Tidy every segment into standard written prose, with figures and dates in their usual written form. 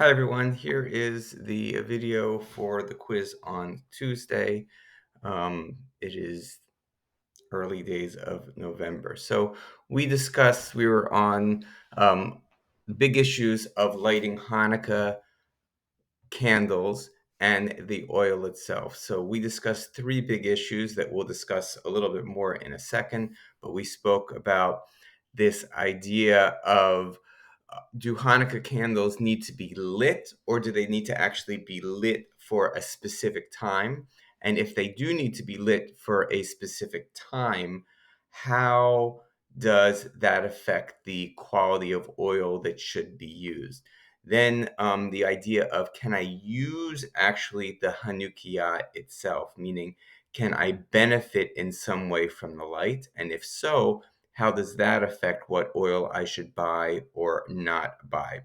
Hi everyone, here is the video for the quiz on Tuesday. It is early days of November. So we were on big issues of lighting Hanukkah candles and the oil itself. So we discussed three big issues that we'll discuss a little bit more in a second, but we spoke about this idea of do Hanukkah candles need to be lit or do they need to actually be lit for a specific time? And if they do need to be lit for a specific time, how does that affect the quality of oil that should be used? Then the idea of can I use actually the Hanukkah itself, meaning can I benefit in some way from the light? And if so, how does that affect what oil I should buy or not buy?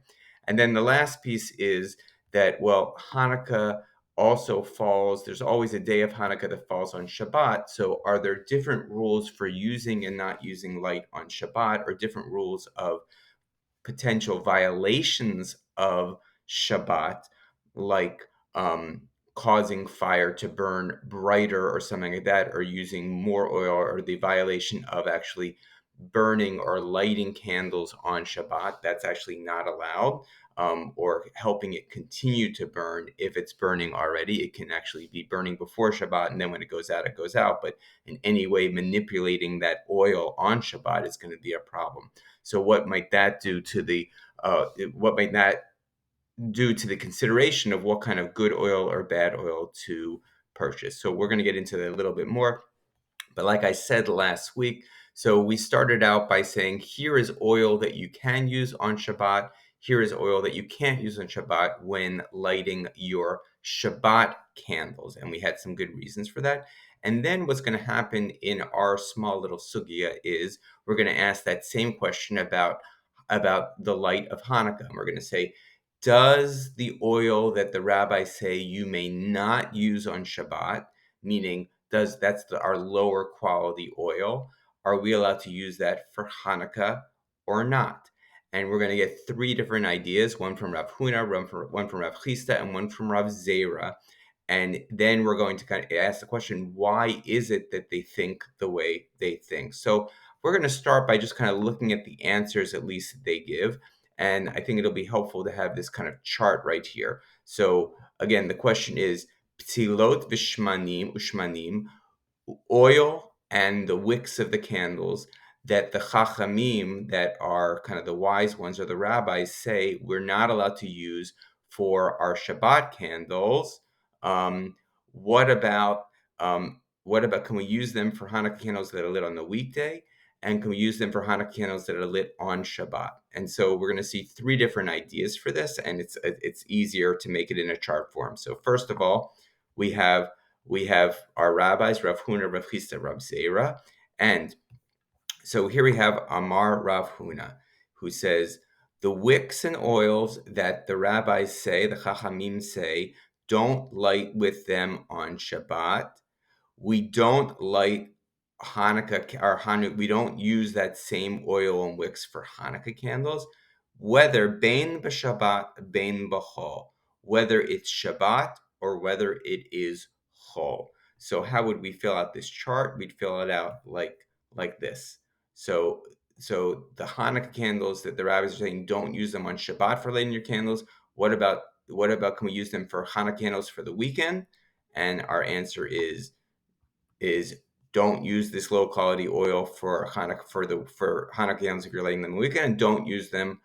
And then the last piece is that, well, Hanukkah also falls, there's always a day of Hanukkah that falls on Shabbat. So are there different rules for using and not using light on Shabbat, or different rules of potential violations of Shabbat, like causing fire to burn brighter or something like that, or using more oil, or the violation of actually burning or lighting candles on Shabbat? That's actually not allowed. Or helping it continue to burn. If it's burning already, it can actually be burning before Shabbat, and then when it goes out, it goes out. But in any way manipulating that oil on Shabbat is going to be a problem. So what might that do to the what might that do to the consideration of what kind of good oil or bad oil to purchase? So we're going to get into that a little bit more. But like I said last week, so we started out by saying here is oil that you can use on Shabbat. Here is oil that you can't use on Shabbat when lighting your Shabbat candles. And we had some good reasons for that. And then what's going to happen in our small little sugya is we're going to ask that same question about the light of Hanukkah. And we're going to say, does the oil that the rabbis say you may not use on Shabbat, meaning our lower quality oil, are we allowed to use that for Hanukkah or not? And we're going to get three different ideas, one from Rav Huna, one from Rav Chisda, and one from Rav Zera. And then we're going to kind of ask the question, why is it that they think the way they think? So we're going to start by just kind of looking at the answers, at least that they give. And I think it'll be helpful to have this kind of chart right here. So again, the question is, Ptilot v'shmanim ushmanim, oil and the wicks of the candles that the chachamim, that are kind of the wise ones or the rabbis, say we're not allowed to use for our Shabbat candles. Um, what about can we use them for Hanukkah candles that are lit on the weekday? And can we use them for Hanukkah candles that are lit on Shabbat? And so we're going to see three different ideas for this, and it's easier to make it in a chart form. So first of all, we have our rabbis, Rav Huna, Rav Chisda, Rav Zera. And so here we have Amar Rav Huna, who says, the wicks and oils that the rabbis say, the Chachamim say, don't light with them on Shabbat. We don't light Hanukkah or Hanukkah. We don't use that same oil and wicks for Hanukkah candles, whether bein b'Shabbat, bein b'chol, whether it's Shabbat or whether it is chol. So how would we fill out this chart? We'd fill it out like this. So the Hanukkah candles that the rabbis are saying don't use them on Shabbat for lighting your candles. What about can we use them for Hanukkah candles for the weekend? And our answer is don't use this low quality oil for Hanukkah candles if you're lighting them on the weekend, and don't use them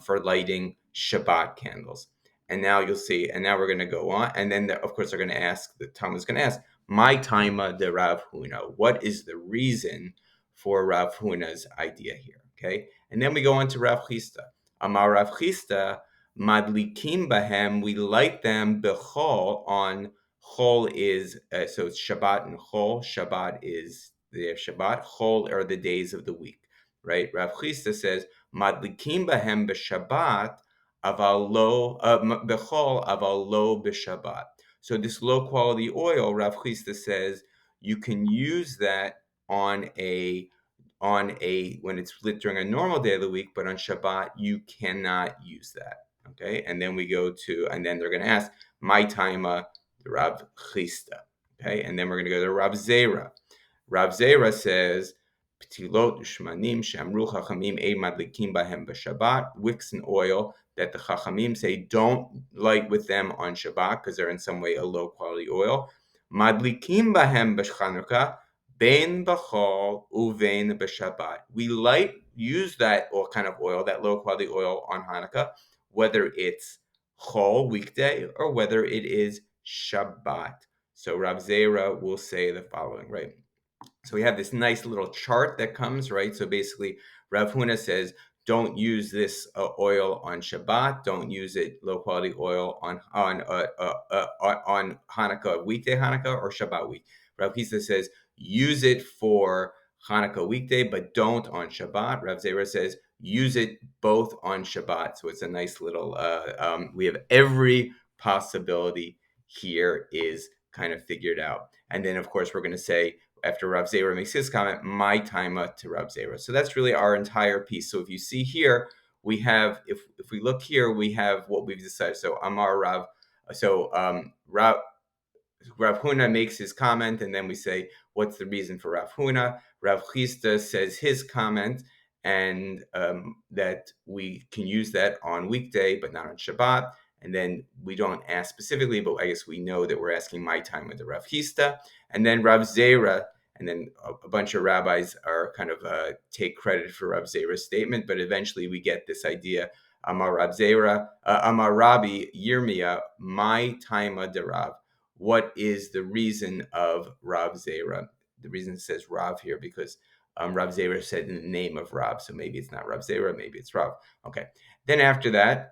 for lighting Shabbat candles. And now you'll see, and now we're going to go on, and then of course they're going to ask, the Talmud is going to ask, my taima de Rav Huna, what is the reason for Rav Huna's idea here? Okay, and then we go on to Rav Chisda. Amar Rav Chisda, madlikim bahem, we light them bechol on. Chol is, so it's Shabbat and Chol. Shabbat is the Shabbat. Chol are the days of the week, right? Rav Chisda says, Madlikim bahem b'Shabbat, aval lo, b'chol, aval lo b'Shabbat. So this low quality oil, Rav Chisda says, you can use that on a when it's lit during a normal day of the week, but on Shabbat you cannot use that. Okay, and then we go to, and then they're going to ask, my taima, Rav Chisda. Okay, and then we're going to go to Rav Zera. Rav Zera says, Ptilot ushmanim shamru chachamim ein madlikim bahem b'Shabbat, wicks and oil that the chachamim say don't light with them on Shabbat because they're in some way a low quality oil. Madlikim bahem b'Chanukah, bein b'chol uvein b'Shabbat. We use that kind of oil, that low quality oil on Hanukkah, whether it's chol, weekday, or whether it is Shabbat. So Rav Zera will say the following, right? So we have this nice little chart that comes, right? So basically, Rav Huna says, don't use this oil on Shabbat. Don't use it, low quality oil on Hanukkah, weekday Hanukkah, or Shabbat week. Rav Hisa says, use it for Hanukkah weekday, but don't on Shabbat. Rav Zera says, use it both on Shabbat. So it's a nice little, we have every possibility here is kind of figured out. And then, of course, we're going to say, after Rav Zera makes his comment, my taima to Rav Zera. So that's really our entire piece. So if you see here, we have, if we look here, we have what we've decided. So Amar Rav, Rav Huna makes his comment, and then we say, what's the reason for Rav Huna? Rav Chisda says his comment, and that we can use that on weekday, but not on Shabbat. And then we don't ask specifically, but I guess we know that we're asking my time with the Rav Chisda. And then Rav Zera, and then a bunch of rabbis are kind of take credit for Rav Zera's statement, but eventually we get this idea, Amar Rav Zera, Amar Rabbi Yirmiyah, my taima de Rav. What is the reason of Rav Zera? The reason it says Rav here because Rav Zera said in the name of Rav, so maybe it's not Rav Zera, maybe it's Rav. Okay. Then after that,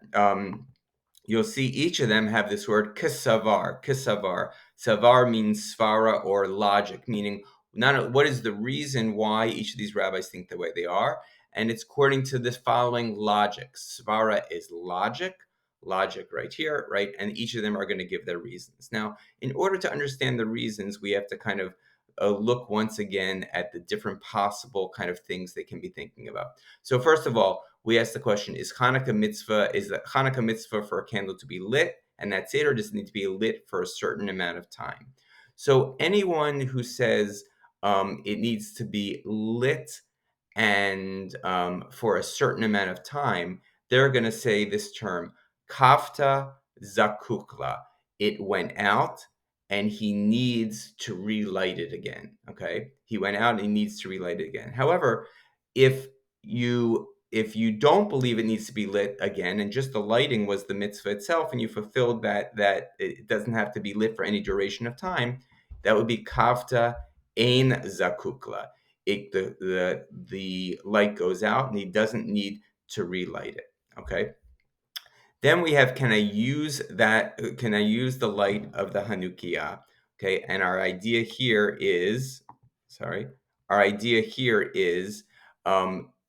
you'll see each of them have this word kisavar. Kisavar. Savar means svara or logic, meaning what is the reason why each of these rabbis think the way they are, and it's according to this following logic. Svara is logic right here, right? And each of them are going to give their reasons. Now, in order to understand the reasons, we have to kind of look once again at the different possible kind of things they can be thinking about. So first of all, we ask the question, is the Hanukkah mitzvah for a candle to be lit, and that's it, or does it need to be lit for a certain amount of time? So anyone who says it needs to be lit and for a certain amount of time, they're going to say this term, kafta zakukla. It went out and he needs to relight it again. Okay, he went out and he needs to relight it again. However, if you don't believe it needs to be lit again, and just the lighting was the mitzvah itself, and you fulfilled that it doesn't have to be lit for any duration of time, that would be kafta ein zakukla. The light goes out and he doesn't need to relight it. Okay. Then we have, can I use the light of the Hanukkah? Okay, and our idea here is,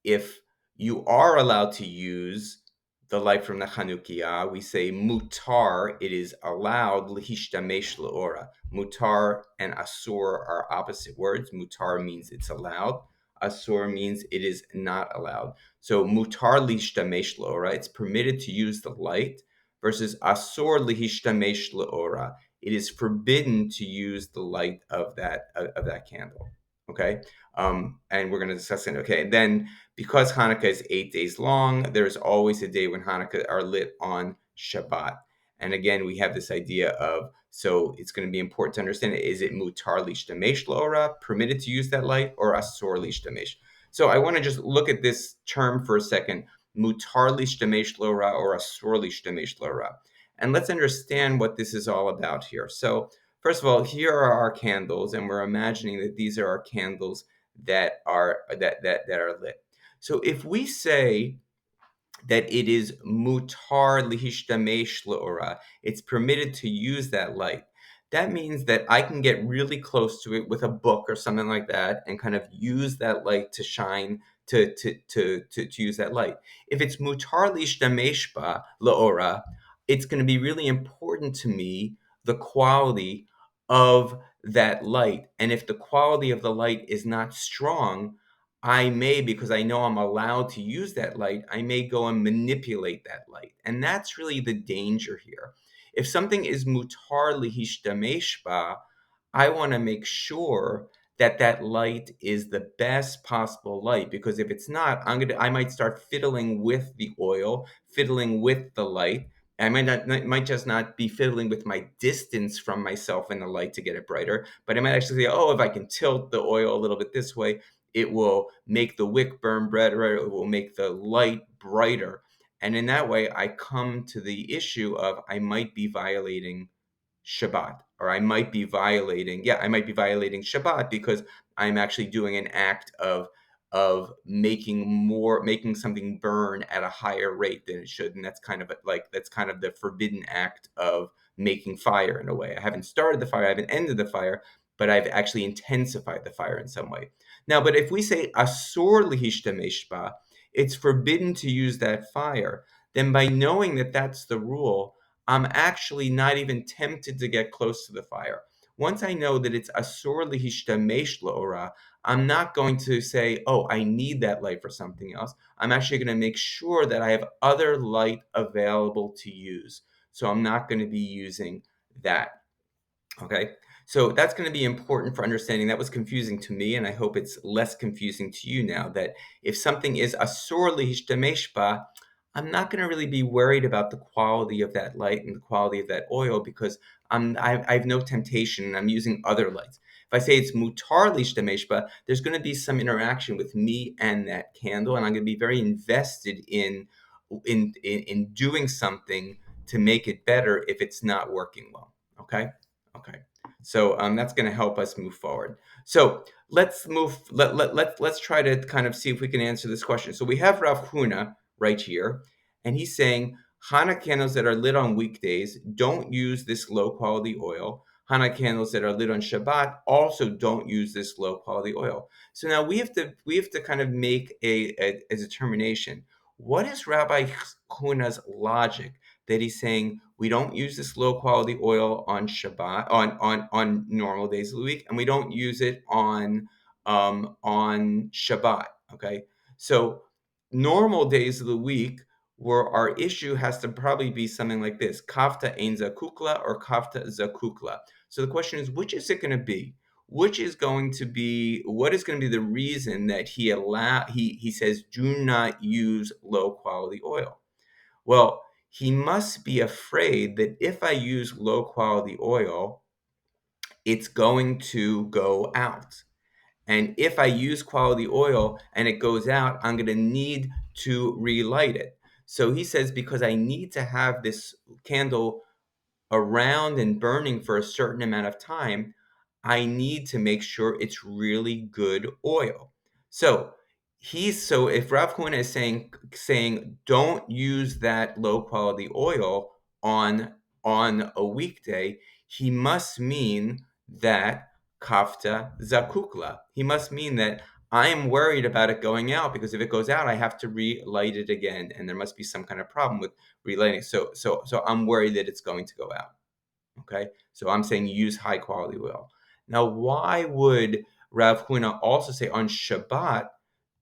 if you are allowed to use the light from the Hanukkah, we say mutar, it is allowed, lihishtamesh leora. Mutar and asur are opposite words. Mutar means it's allowed. Asur means it is not allowed. So mutar lihishtamesh leora, it's permitted to use the light, versus asur lihishtamesh leora, it is forbidden to use the light of that candle. Okay, and we're going to discuss it. Okay, and then because Hanukkah is 8 days long, there's always a day when Hanukkah are lit on Shabbat. And again, we have this idea of, so it's going to be important to understand, is it mutar lishtamesh laora, permitted to use that light, or asur lishtamesh? So I want to just look at this term for a second, mutar lishtamesh laora or asur lishtamesh laora. And let's understand what this is all about here. So first of all, here are our candles, and we're imagining that these are our candles that are lit. So if we say that it is mutar lihishtamesh leora, it's permitted to use that light, that means that I can get really close to it with a book or something like that and kind of use that light to shine, to use that light. If it's mutar lihishtamesh ba leora, it's going to be really important to me, the quality of that light. And if the quality of the light is not strong, I may, because I know I'm allowed to use that light, I may go and manipulate that light. And that's really the danger here. If something is mutar lihishtamesh ba, I want to make sure that that light is the best possible light, because if it's not, I might start fiddling with the oil, fiddling with the light. I might just not be fiddling with my distance from myself and the light to get it brighter, but I might actually say, oh, if I can tilt the oil a little bit this way, it will make the wick burn brighter, it will make the light brighter. And in that way, I come to the issue of I might be violating Shabbat, or I might be violating Shabbat, because I'm actually doing an act of making something burn at a higher rate than it should. And that's kind of the forbidden act of making fire in a way. I haven't started the fire, I haven't ended the fire, but I've actually intensified the fire in some way. Now, but if we say asur lihishtamesh ba, it's forbidden to use that fire, then by knowing that that's the rule, I'm actually not even tempted to get close to the fire. Once I know that it's asur lihishtamesh la'ora, I'm not going to say, oh, I need that light for something else. I'm actually going to make sure that I have other light available to use. So I'm not going to be using that. Okay, so that's going to be important for understanding. That was confusing to me, and I hope it's less confusing to you now, that if something is asur lihishtamesh ba, I'm not going to really be worried about the quality of that light and the quality of that oil, because I have no temptation and I'm using other lights. If I say it's mutar lihishtamesh ba, there's going to be some interaction with me and that candle, and I'm going to be very invested in doing something to make it better if it's not working well. Okay. Okay, so that's going to help us move forward. So let's move. Let's try to kind of see if we can answer this question. So we have Rav Huna right here, and he's saying Hana candles that are lit on weekdays don't use this low quality oil. Hana candles that are lit on Shabbat also don't use this low quality oil. So now we have to kind of make a determination. What is Rabbi Huna's logic that he's saying we don't use this low quality oil on Shabbat, on normal days of the week, and we don't use it on Shabbat? Okay, so normal days of the week, where our issue has to probably be something like this: kafta ein zakukla or kafta zakukla. So the question is, which is it going to be? What is going to be the reason that he says do not use low quality oil? Well, he must be afraid that if I use low quality oil, it's going to go out. And if I use quality oil and it goes out, I'm going to need to relight it. So he says, because I need to have this candle around and burning for a certain amount of time, I need to make sure it's really good oil. So if Rav Huna is saying don't use that low quality oil on a weekday, he must mean that kafta zakukla. He must mean that I am worried about it going out, because if it goes out, I have to relight it again, and there must be some kind of problem with relating. So I'm worried that it's going to go out. Okay, so I'm saying use high quality oil. Now, why would Rav Huna also say on Shabbat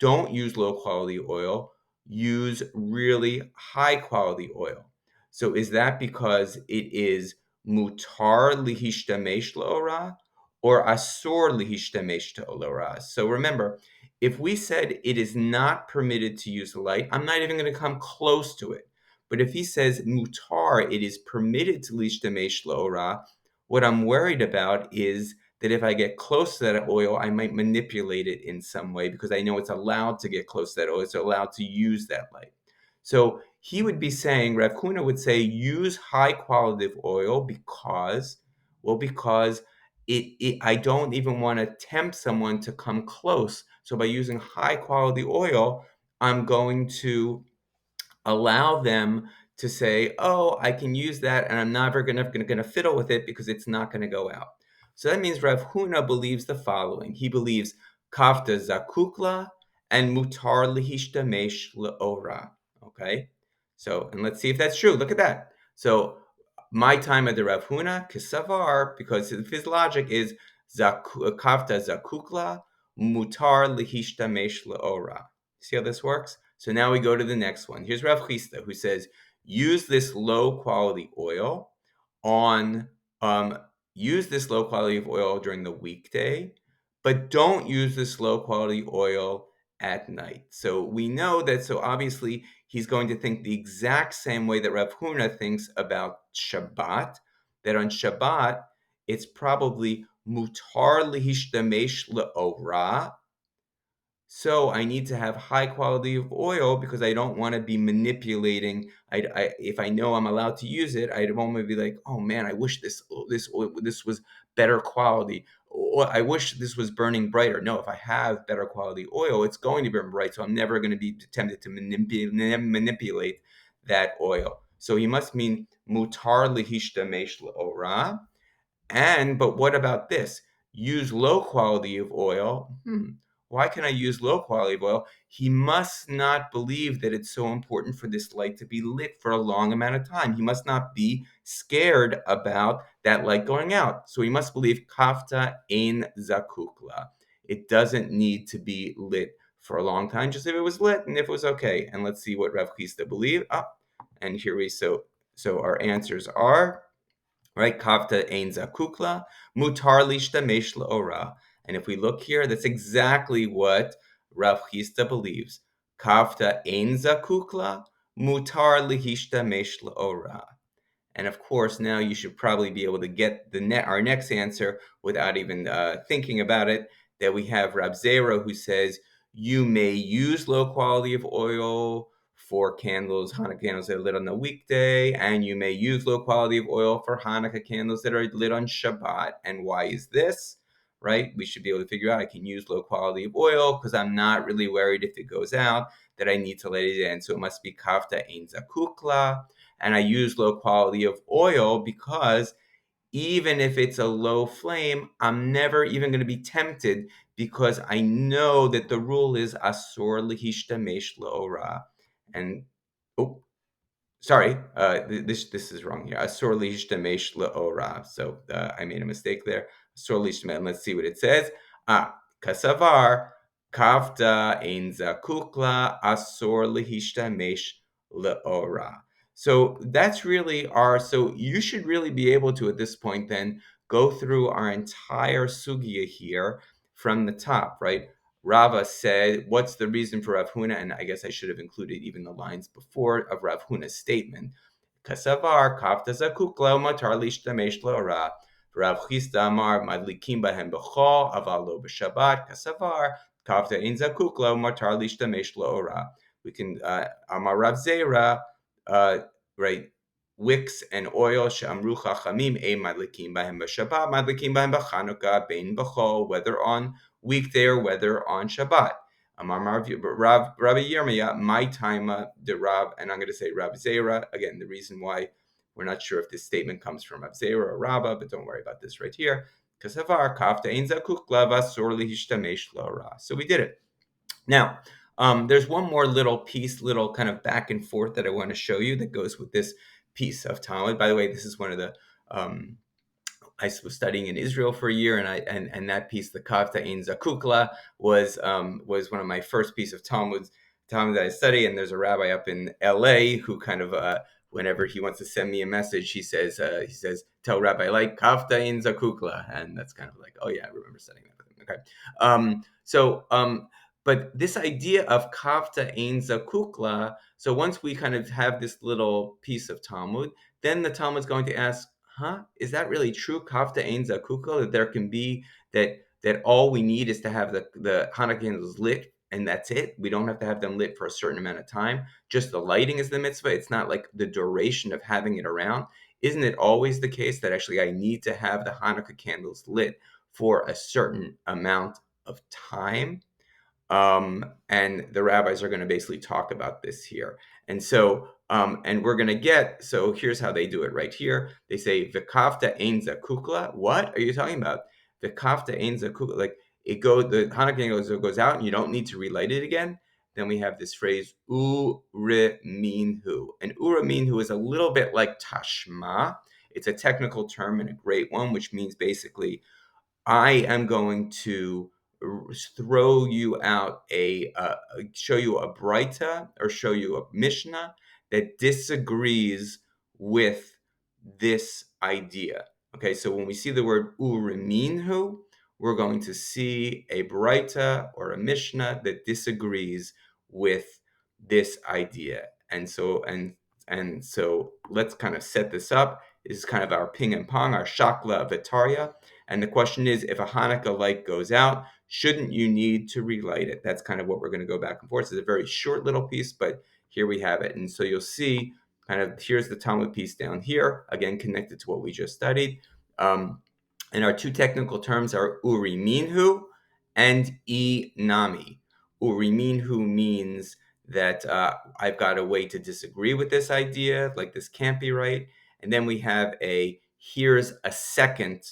don't use low quality oil, use really high quality oil? So is that because it is mutar lihishtamesh laora or asur lihishtamesh laora? So remember, if we said it is not permitted to use light, I'm not even going to come close to it. But if he says mutar, it is permitted to lishtamesh laora, what I'm worried about is that if I get close to that oil, I might manipulate it in some way, because I know it's allowed to get close to that oil. It's allowed to use that light. So he would be saying, Rav Huna would say, use high quality of oil because I don't even want to tempt someone to come close. So by using high quality oil, I'm going to allow them to say, oh, I can use that, and I'm never gonna fiddle with it, because it's not gonna go out. So that means Rav Huna believes the following. He believes kafta zakukla and mutar lihishtamesh leora. Okay, so, and let's see if that's true. Look at that. So my time at the Rav Huna kisavar, because of his logic, is kafta zakukla mutar lihishtamesh leora. See how this works? So now we go to the next one. Here's Rav Chisda, who says, use this low quality oil on um, use this low quality of oil during the weekday, but don't use this low quality oil at night. So we know that, so obviously he's going to think the exact same way that Rav Huna thinks about Shabbat, that on Shabbat it's probably mutar lihishtamesh leora, so I need to have high quality of oil because I don't want to be manipulating. If I know I'm allowed to use it, I don't want to be like, oh man, I wish this was better quality, or I wish this was burning brighter. No, if I have better quality oil, it's going to burn bright. So I'm never going to be tempted to manipulate that oil. So he must mean mutar lihishtamesh leora. But what about this? Use low quality of oil. Why can I use low quality of oil? He must not believe that it's so important for this light to be lit for a long amount of time. He must not be scared about that light going out. So he must believe kafta ein zakukla. It doesn't need to be lit for a long time, just if it was lit and if it was okay. And let's see what Rav Chisda believed. And here we so our answers are right? Kafta ein zakukla, mutar lishtamesh leora. And if we look here, that's exactly what Rav Chisda believes. Kafta ein zakukla, mutar lihishtamesh leora. And of course, now you should probably be able to get our next answer without even thinking about it. That we have Rab Zera, who says you may use low quality of oil for candles, Hanukkah candles that are lit on the weekday, and you may use low quality of oil for Hanukkah candles that are lit on Shabbat. And why is this? Right? We should be able to figure out I can use low quality of oil because I'm not really worried if it goes out that I need to let it in. So it must be kafta ein zakukla. And I use low quality of oil because even if it's a low flame, I'm never even going to be tempted because I know that the rule is asur lihishtamesh leora. And oh, sorry, this is wrong here. Asur lihishtamesh leora. So I made a mistake there. Asur lihishtamesh. Let's see what it says. Kasavar kavda ein zakukla asur lihishtamesh leora. So that's really so you should really be able to, at this point, then go through our entire sugya here from the top, right? Rava said, what's the reason for Rav Huna? And I guess I should have included even the lines before of Rav Huna's statement. Kasavar, kafta zakukla, matar lishtamesh leora. Rav Chisda amar, madlikim bahem b'chol, aval lo b'shabbat. Kasavar, kafta ein zakukla, matar lishtamesh leora. We can, amar Rav Zera, right, wicks and oil, she'amru chachamim, ein madlikim bahem b'shabbat, madlikim bahem b'chanukah, bein b'chol, whether on weekday or whether on Shabbat. Rabbi Yirmiyah, my time, the Rav, and I'm going to say Rav Zera. Again, the reason why we're not sure if this statement comes from Rav Zera or Rabba, but don't worry about this right here. So we did it. Now, there's one more little kind of back and forth that I want to show you that goes with this piece of Talmud. By the way, this is one of the I was studying in Israel for a year, and that piece, the Kafta Ein Zakukla, was one of my first piece of Talmud that I study. And there's a rabbi up in L.A. who kind of whenever he wants to send me a message, he says tell Rabbi like Kafta Ein Zakukla, and that's kind of like, oh yeah, I remember studying that with him. Okay, but this idea of Kafta Ein Zakukla, so once we kind of have this little piece of Talmud, then the Talmud's going to ask, is that really true? Kafta ein zakukla, that there can be that all we need is to have the Hanukkah candles lit and that's it. We don't have to have them lit for a certain amount of time. Just the lighting is the mitzvah. It's not like the duration of having it around. Isn't it always the case that actually I need to have the Hanukkah candles lit for a certain amount of time? And the rabbis are going to basically talk about this here. And so, and we're going to so here's how they do it right here. They say, V'kafta ein zakukla. What are you talking about? V'kafta ein zakukla. Like the Hanukkah goes out and you don't need to relight it again. Then we have this phrase, ure minhu. And ure minhu is a little bit like tashma. It's a technical term and a great one, which means basically, I am going to throw you out show you a Braita or show you a Mishnah that disagrees with this idea. Okay, so when we see the word uriminhu, we're going to see a Braita or a Mishnah that disagrees with this idea. And so let's kind of set this up. This is kind of our ping and pong, our shakla vitaria. And the question is, if a Hanukkah light goes out, shouldn't you need to relight it? That's kind of what we're going to go back and forth. It's a very short little piece, but here we have it. And so you'll see kind of, here's the Talmud piece down here, again, connected to what we just studied. And our two technical terms are uri minhu and e nami. Uri minhu means that I've got a way to disagree with this idea, like this can't be right. And then we have here's a second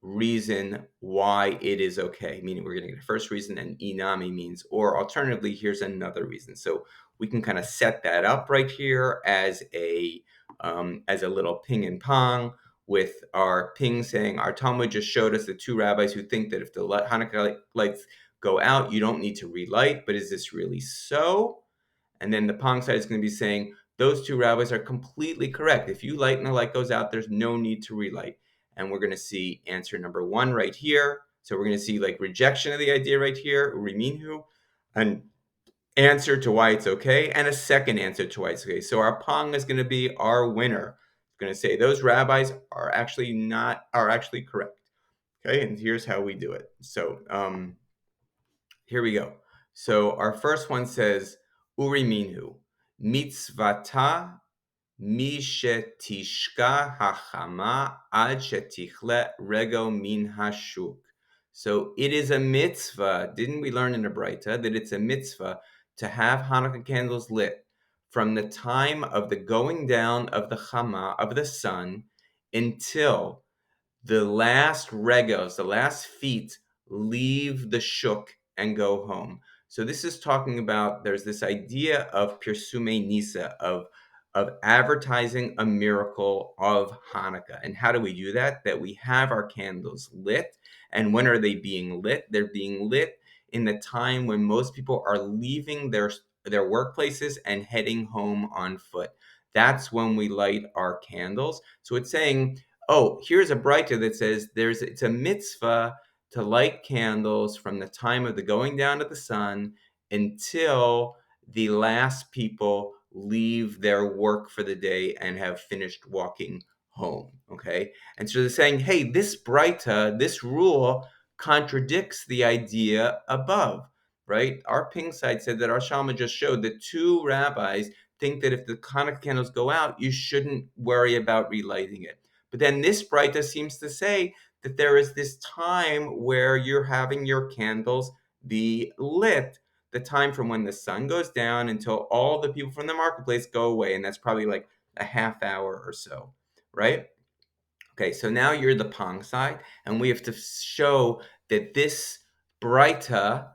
reason why it is okay, meaning we're going to get a first reason, and inami means, or alternatively, here's another reason. So we can kind of set that up right here as a little ping and pong, with our ping saying our Talmud just showed us the two rabbis who think that if the Hanukkah lights go out, you don't need to relight. But is this really so? And then the pong side is going to be saying those two rabbis are completely correct. If you light and the light goes out, there's no need to relight. And we're going to see answer number one right here. So we're going to see like rejection of the idea right here, uriminhu, an answer to why it's okay, and a second answer to why it's okay. So our pong is going to be our winner. It's going to say those rabbis are actually correct. Okay, and here's how we do it. So here we go. So our first one says uri minhu mitzvata mi shetishka hachama ad shetichle rego min hashuk. So it is a mitzvah. Didn't we learn in the Braita that it's a mitzvah to have Hanukkah candles lit from the time of the going down of the Chama, of the sun, until the last regos, the last feet, leave the shuk and go home. So this is talking about, there's this idea of pirsume nisa, of advertising a miracle of Hanukkah. And how do we do that? That we have our candles lit. And when are they being lit? They're being lit in the time when most people are leaving their workplaces and heading home on foot. That's when we light our candles. So it's saying, oh, here's a Braita that says it's a mitzvah to light candles from the time of the going down of the sun until the last people leave their work for the day and have finished walking home. Okay, and so they're saying, hey, this Braita, this rule contradicts the idea above, right? Our ping side said that our Shalma just showed that two rabbis think that if the Hanukkah candles go out, you shouldn't worry about relighting it. But then this Braita seems to say that there is this time where you're having your candles be lit, the time from when the sun goes down until all the people from the marketplace go away, and that's probably like a half hour or so, right? Okay, so now you're the Pong side, and we have to show that this Braita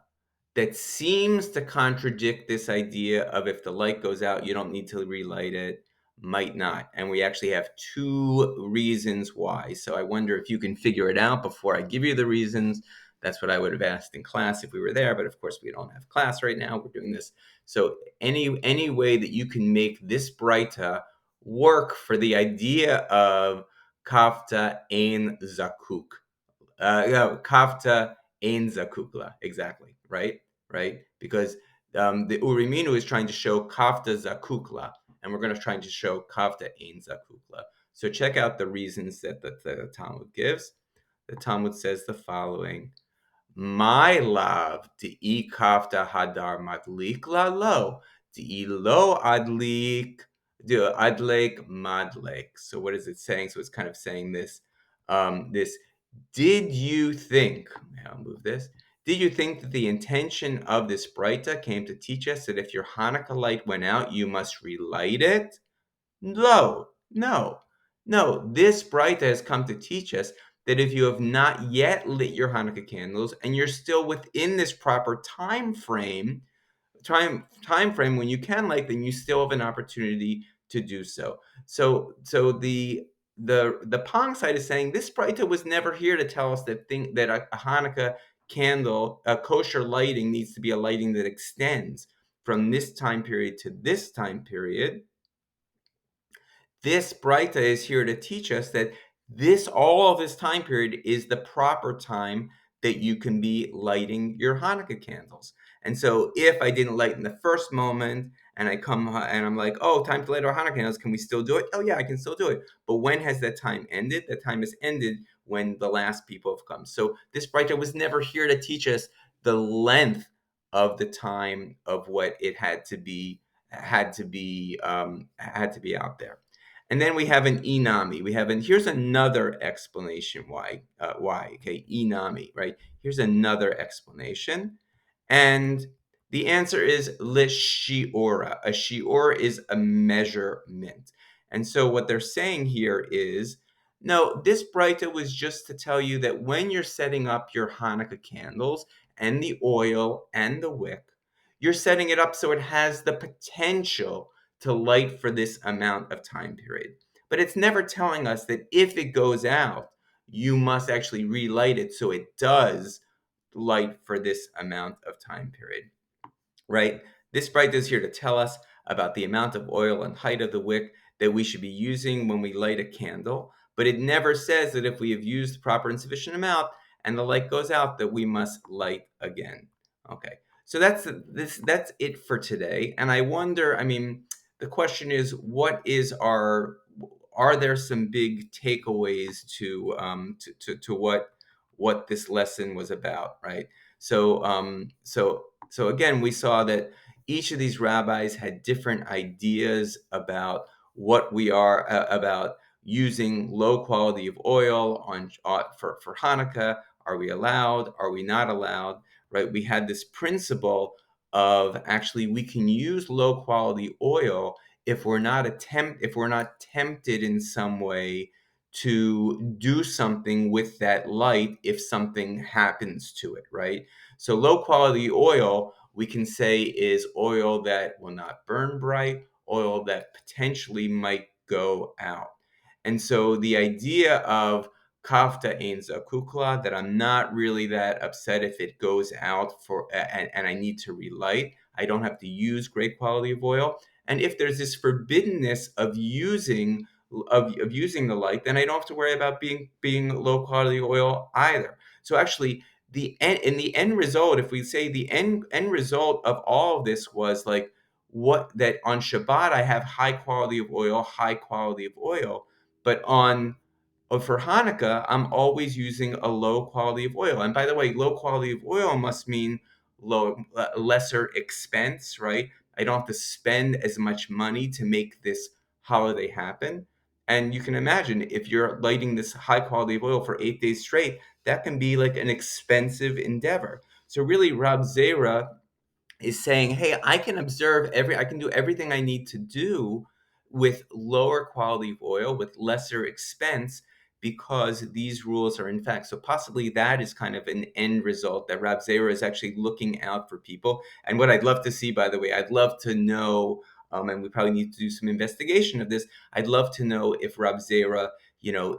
that seems to contradict this idea of if the light goes out, you don't need to relight it, might not. And we actually have two reasons why. So I wonder if you can figure it out before I give you the reasons. That's what I would have asked in class if we were there, but of course we don't have class right now. We're doing this. So any way that you can make this Braita work for the idea of kafta ein zakuk. Kafta ein zakukla, exactly, right? Because the Uriminu is trying to show kafta zakukla, and we're going to try to show kafta ein zakukla. So check out the reasons that the Talmud gives. The Talmud says the following: my love, de kafta hadar madlik la lo, de lo adlik, de adlek madlek. So what is it saying? So it's kind of saying this, did you think, I'll move this, did you think that the intention of this Braita came to teach us that if your Hanukkah light went out, you must relight it? No, no, no. This Braita has come to teach us that if you have not yet lit your Hanukkah candles and you're still within this proper time frame when you can light, then you still have an opportunity to do so. So the Pong side is saying this Braita was never here to tell us that a Hanukkah candle, kosher lighting needs to be a lighting that extends from this time period to this time period. This Breita is here to teach us that all of this time period is the proper time that you can be lighting your Hanukkah candles. And so if I didn't light in the first moment and I come and I'm like, oh, time to light our Hanukkah candles, can we still do it? Oh yeah, I can still do it. But when has that time ended? That time has ended when the last people have come. So this Breita was never here to teach us the length of the time of what it had to be out there. And then we have an inami. Here's another explanation why. Okay, inami, right? Here's another explanation, and the answer is lishiora. A shior is a measurement, and so what they're saying here is, no, this Breita was just to tell you that when you're setting up your Hanukkah candles and the oil and the wick, you're setting it up so it has the potential to light for this amount of time period. But it's never telling us that if it goes out, you must actually relight it so it does light for this amount of time period, right? This Breita is here to tell us about the amount of oil and height of the wick that we should be using when we light a candle, but it never says that if we have used the proper and sufficient amount and the light goes out that we must light again. Okay, so that's it for today. And I wonder, I mean, the question is, are there some big takeaways to what this lesson was about, right? So again, we saw that each of these rabbis had different ideas about what we are about using low quality of oil for Hanukkah. Are we allowed? Are we not allowed? Right? We had this principle of actually we can use low quality oil if we're not tempted in some way to do something with that light if something happens to it, right? So low quality oil, we can say, is oil that will not burn bright, oil that potentially might go out. And so the idea of kafta ein zakukla, that I'm not really that upset if it goes out and I need to relight. I don't have to use great quality of oil. And if there's this forbiddenness of using using the light, then I don't have to worry about being low quality oil either. So actually, the end result, if we say the end result of all of this was like what that on Shabbat I have high quality of oil, but for Hanukkah I'm always using a low quality of oil. And by the way, low quality of oil must mean lesser expense, right? I don't have to spend as much money to make this holiday happen. And you can imagine if you're lighting this high quality of oil for 8 days straight, that can be like an expensive endeavor. So really, Rab Zera is saying, hey, I can do everything I need to do with lower quality of oil, with lesser expense, because these rules are in fact. So possibly that is kind of an end result that Rab Zera is actually looking out for people. And what I'd love to see, by the way, I'd love to know, and we probably need to do some investigation of this. I'd love to know if Rab Zera,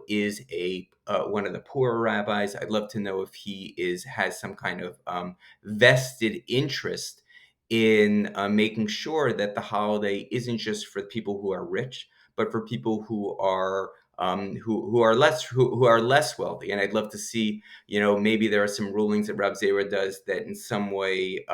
is a one of the poorer rabbis. I'd love to know if he has some kind of vested interest in making sure that the holiday isn't just for people who are rich, but for people who are less wealthy. And I'd love to see, maybe there are some rulings that Rab Zera does that in some way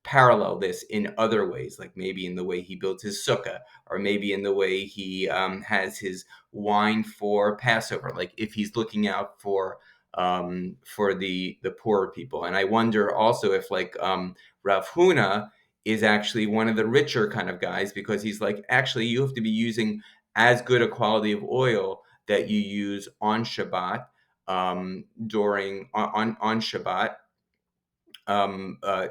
parallel this in other ways, like maybe in the way he builds his sukkah, or maybe in the way he has his wine for Passover, like if he's looking out for the poorer people. And I wonder also if Rav Huna is actually one of the richer kind of guys, because he's like, actually, you have to be using as good a quality of oil that you use on Shabbat, during on Shabbat, um, uh,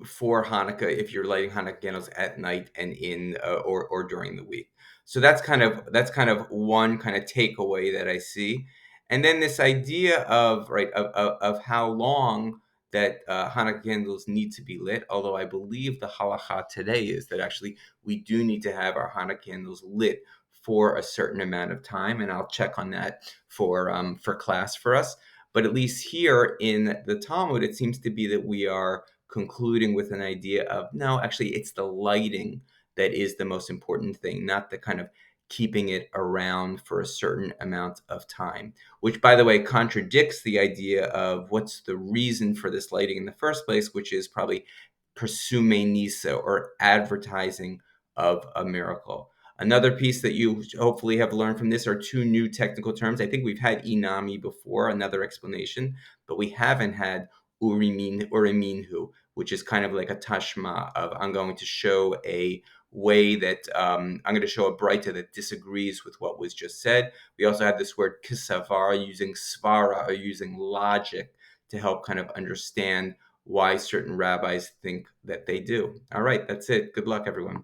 for Hanukkah, if you're lighting Hanukkah candles at night and in or during the week. So that's kind of one kind of takeaway that I see. And then this idea of of how long that Hanukkah candles need to be lit. Although I believe the halacha today is that actually we do need to have our Hanukkah candles lit for a certain amount of time, and I'll check on that for class for us. But at least here in the Talmud, it seems to be that we are concluding with an idea of no, actually, it's the lighting that is the most important thing, not the kind of keeping it around for a certain amount of time, which, by the way, contradicts the idea of what's the reason for this lighting in the first place, which is probably Persume Nisa, or advertising of a miracle. Another piece that you hopefully have learned from this are two new technical terms. I think we've had inami before, another explanation, but we haven't had uriminhu, which is kind of like a tashma of I'm going to show a way that I'm going to show a Braita that disagrees with what was just said. We also have this word kisavara, using svara, or using logic to help kind of understand why certain rabbis think that they do. All right, that's it. Good luck, everyone.